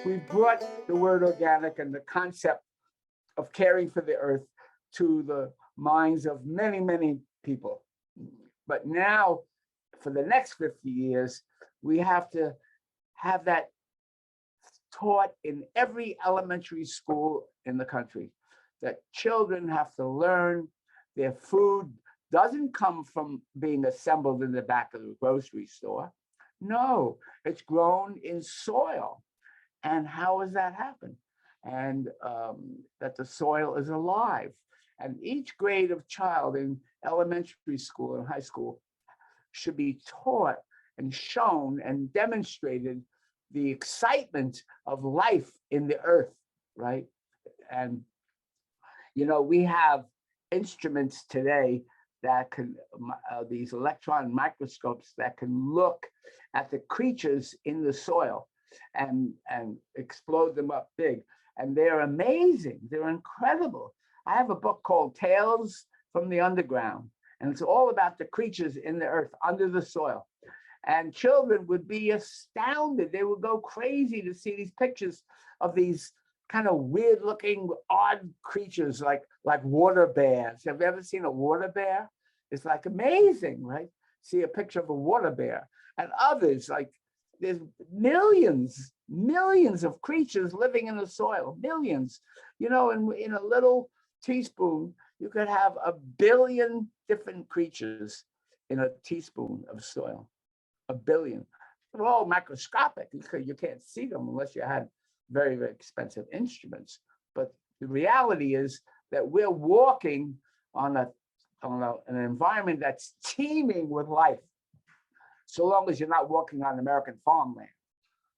we've brought the word organic and the concept of caring for the earth to the minds of many, many people. But now, for the next 50 years, we have to have that taught in every elementary school in the country, that children have to learn their food doesn't come from being assembled in the back of the grocery store. No, it's grown in soil. And how does that happen? And that the soil is alive. And each grade of child in elementary school and high school should be taught and shown and demonstrated the excitement of life in the earth, right? And, you know, we have instruments today that can, these electron microscopes that can look at the creatures in the soil and explode them up big. And they're amazing, they're incredible. I have a book called Tales from the Underground, and it's all about the creatures in the earth under the soil. And children would be astounded. They would go crazy to see these pictures of these kind of weird looking, odd creatures like water bears. Have you ever seen a water bear? It's like amazing, right? See a picture of a water bear. And others, like there's millions of creatures living in the soil, millions. You know, in a little teaspoon, you could have 1 billion different creatures in a teaspoon of soil. 1 billion. They're all microscopic. You can't see them unless you had very, very expensive instruments. But the reality is that we're walking on an environment that's teeming with life, so long as you're not walking on American farmland.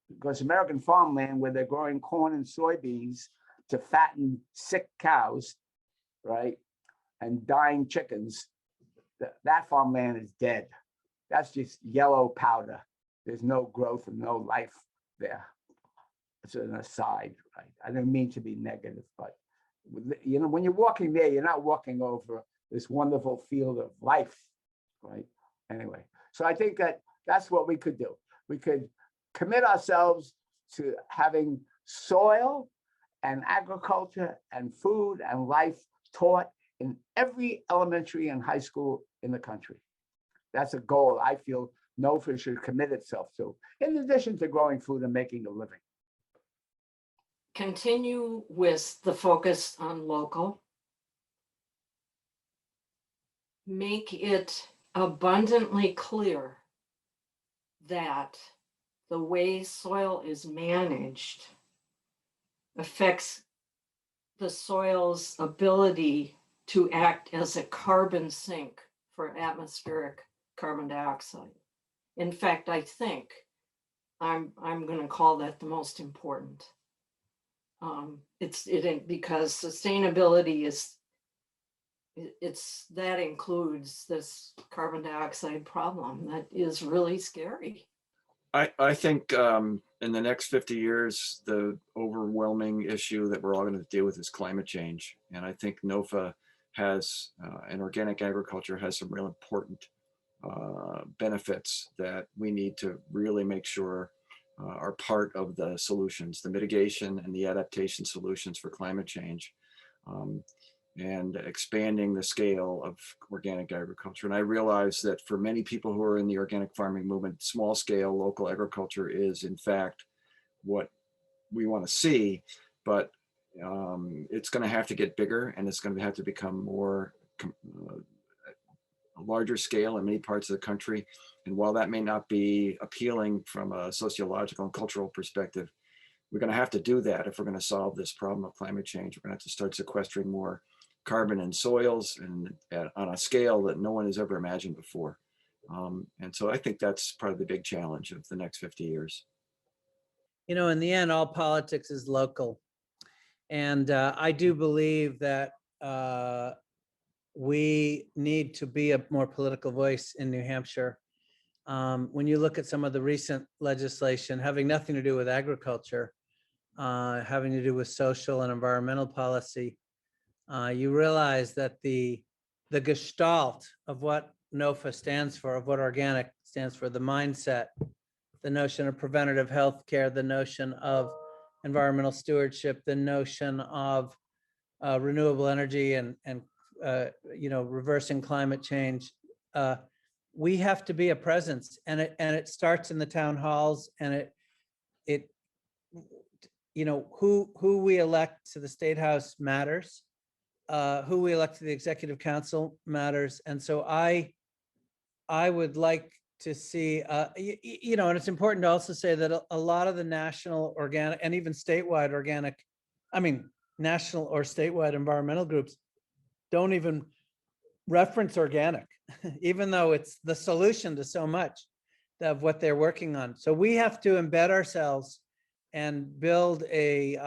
Because American farmland, where they're growing corn and soybeans to fatten sick cows, right, and dying chickens, that farmland is dead. That's just yellow powder. There's no growth and no life there. It's an aside, right? I didn't mean to be negative, but you know, when you're walking there, you're not walking over this wonderful field of life, right? Anyway, so I think that's what we could do. We could commit ourselves to having soil and agriculture and food and life taught in every elementary and high school in the country. That's a goal I feel NOFA should commit itself to, in addition to growing food and making a living. Continue with the focus on local. Make it abundantly clear that the way soil is managed affects the soil's ability to act as a carbon sink for atmospheric carbon dioxide. In fact, I think I'm going to call that the most important. Because sustainability that includes this carbon dioxide problem that is really scary. I think in the next 50 years, the overwhelming issue that we're all going to deal with is climate change. And I think NOFA has, and organic agriculture has some real important benefits that we need to really make sure are part of the solutions, the mitigation and the adaptation solutions for climate change, and expanding the scale of organic agriculture. And I realize that for many people who are in the organic farming movement, small scale local agriculture is in fact what we want to see, but it's going to have to get bigger, and it's going to have to become more a larger scale in many parts of the country. And while that may not be appealing from a sociological and cultural perspective, we're going to have to do that if we're going to solve this problem of climate change. We're going to have to start sequestering more carbon in soils and on a scale that no one has ever imagined before. And so I think that's part of the big challenge of the next 50 years. You know, in the end, all politics is local. And I do believe that we need to be a more political voice in New Hampshire. When you look at some of the recent legislation having nothing to do with agriculture, having to do with social and environmental policy, you realize that the gestalt of what NOFA stands for, of what organic stands for, the mindset, the notion of preventative health care, the notion of environmental stewardship, the notion of renewable energy and reversing climate change. We have to be a presence, and it starts in the town halls, and who we elect to the State House matters. Who we elect to the Executive Council matters. And so I would like to see, and it's important to also say that a lot of the national organic and even statewide national or statewide environmental groups don't even reference organic, even though it's the solution to so much of what they're working on. So we have to embed ourselves and build a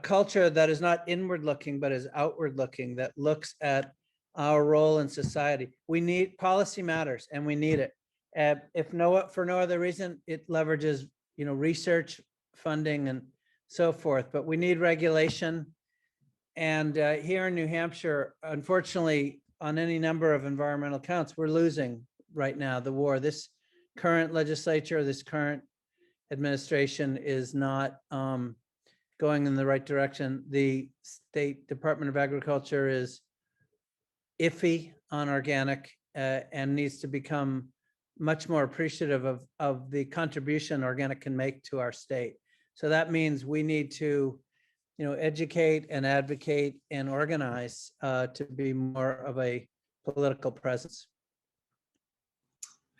culture that is not inward looking, but is outward looking, that looks at our role in society. We need policy matters, and we need it. For no other reason, it leverages, research funding and so forth, but we need regulation. And here in New Hampshire, unfortunately, on any number of environmental counts, we're losing right now the war. This current legislature, this current administration is not going in the right direction. The State Department of Agriculture is iffy on organic and needs to become much more appreciative of the contribution organic can make to our state. So that means we need to, educate and advocate and organize to be more of a political presence.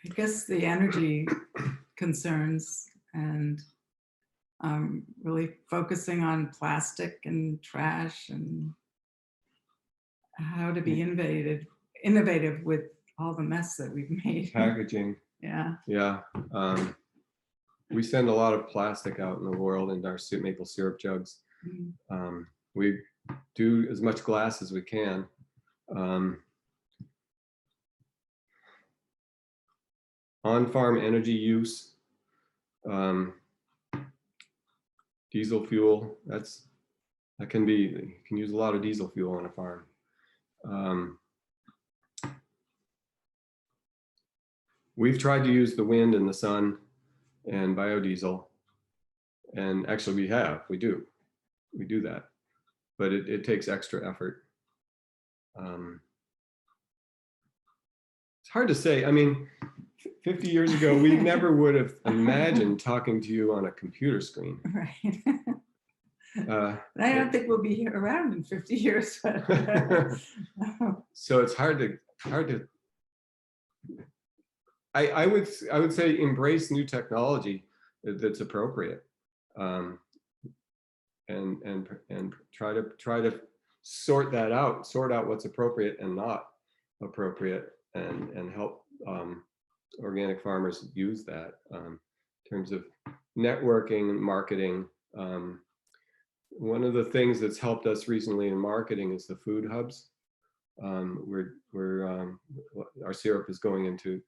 I guess the energy concerns and really focusing on plastic and trash and how to be innovative with all the mess that we've made. Packaging. Yeah. Yeah. We send a lot of plastic out in the world in our maple syrup jugs. We do as much glass as we can. On-farm energy use, diesel fuel, you can use a lot of diesel fuel on a farm. We've tried to use the wind and the sun and biodiesel, and actually we do that, but it takes extra effort. It's hard to say. 50 years ago, we never would have imagined talking to you on a computer screen. Right. I don't think we'll be around in 50 years. So it's hard to. I would say embrace new technology that's appropriate, and try to sort out what's appropriate and not appropriate, and help organic farmers use that in terms of networking and marketing. One of the things that's helped us recently in marketing is the food hubs. Our syrup is going into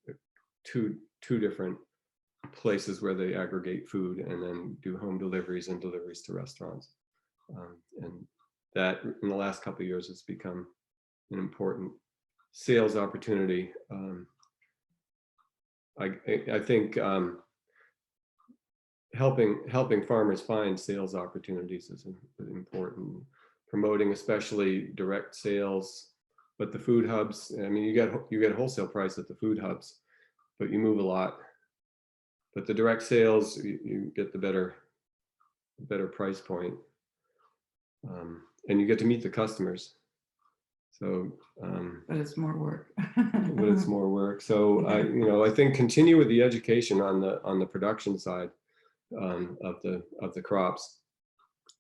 two different places where they aggregate food and then do home deliveries and deliveries to restaurants. And that in the last couple of years has become an important sales opportunity. I think helping farmers find sales opportunities is important. Promoting especially direct sales, but the food hubs, you get wholesale price at the food hubs, but you move a lot. But the direct sales, you get the better price point, and you get to meet the customers. So, but it's more work. But it's more work. So I think continue with the education on the production side of the crops,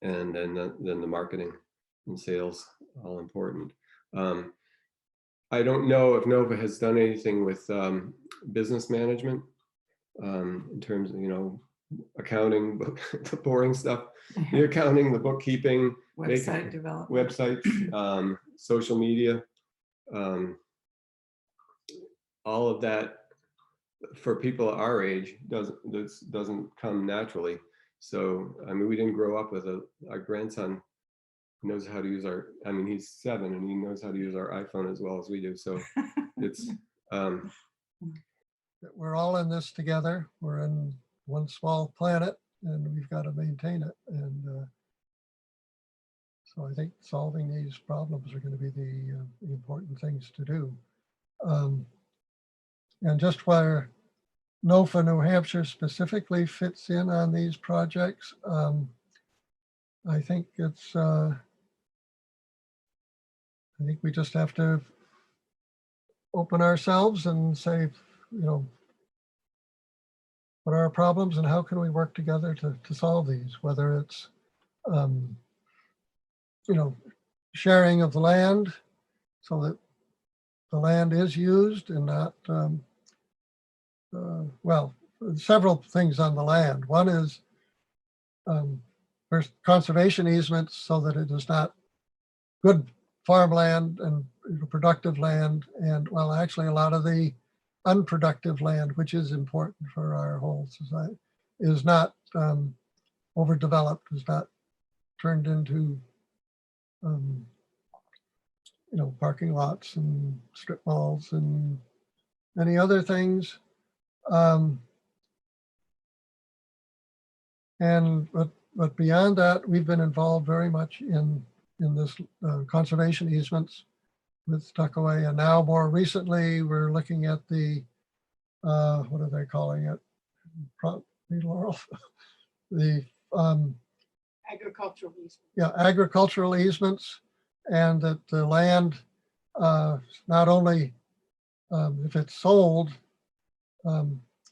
and then the marketing and sales, all important. I don't know if NOFA has done anything with business management in terms of accounting, the boring stuff, the accounting, the bookkeeping, website development, websites, social media, all of that for people our age doesn't come naturally. So we didn't grow up with our grandson knows how to use he's 7 and he knows how to use our iPhone as well as we do. So it's we're all in this together. We're in one small planet, and we've got to maintain it. And so I think solving these problems are going to be the important things to do. And just where NOFA New Hampshire specifically fits in on these projects, I think it's, I think we just have to open ourselves and say, you know, what are our problems and how can we work together to solve these, whether it's, you know, sharing of the land so that the land is used and not, well, several things on the land. One is there's conservation easements so that it is not good farmland and productive land. And well, actually a lot of the unproductive land, which is important for our whole society, is not overdeveloped, is not turned into, you know, parking lots and strip malls and many other things. But beyond that, we've been involved very much in this conservation easements with Tuckaway, and now more recently we're looking at the what are they calling it? Laurel, the Agricultural easement. yeah, agricultural easements, and that the land not only if it's sold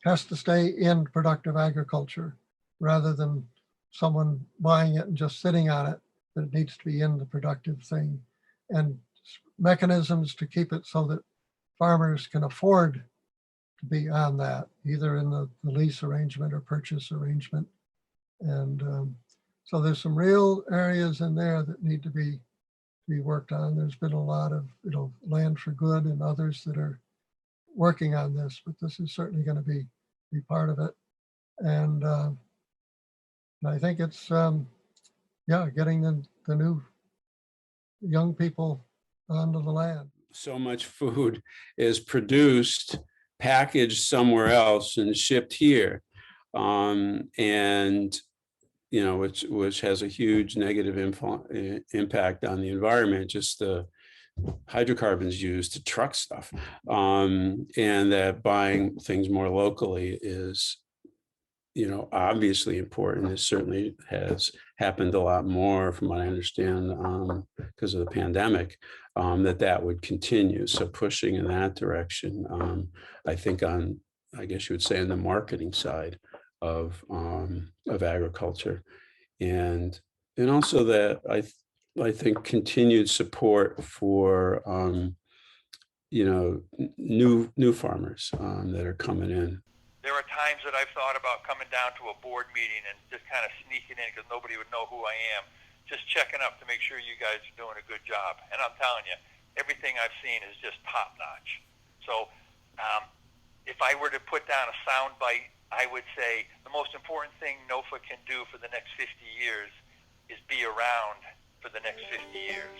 has to stay in productive agriculture rather than someone buying it and just sitting on it, that it needs to be in the productive thing, and mechanisms to keep it so that farmers can afford to be on that, either in the lease arrangement or purchase arrangement. And so there's some real areas in there that need to be worked on. There's been a lot of, you know, Land for Good and others that are working on this, but this is certainly going to be part of it. And I think it's, yeah, getting the new young people onto the land. So much food is produced, packaged somewhere else and shipped here. And, you know, which has a huge negative impact on the environment, just the hydrocarbons used to truck stuff. And that buying things more locally is, you know, obviously important. It certainly has happened a lot more from what I understand because of the pandemic, that would continue. So pushing in that direction, I think on, I guess you would say, on the marketing side of agriculture, and also that I think continued support for you know, new farmers that are coming in. There are times that I've thought about coming down to a board meeting and just kind of sneaking in because nobody would know who I am, just checking up to make sure you guys are doing a good job. And I'm telling you, everything I've seen is just top notch. So if I were to put down a sound bite, I would say the most important thing NOFA can do for the next 50 years is be around for the next 50 years.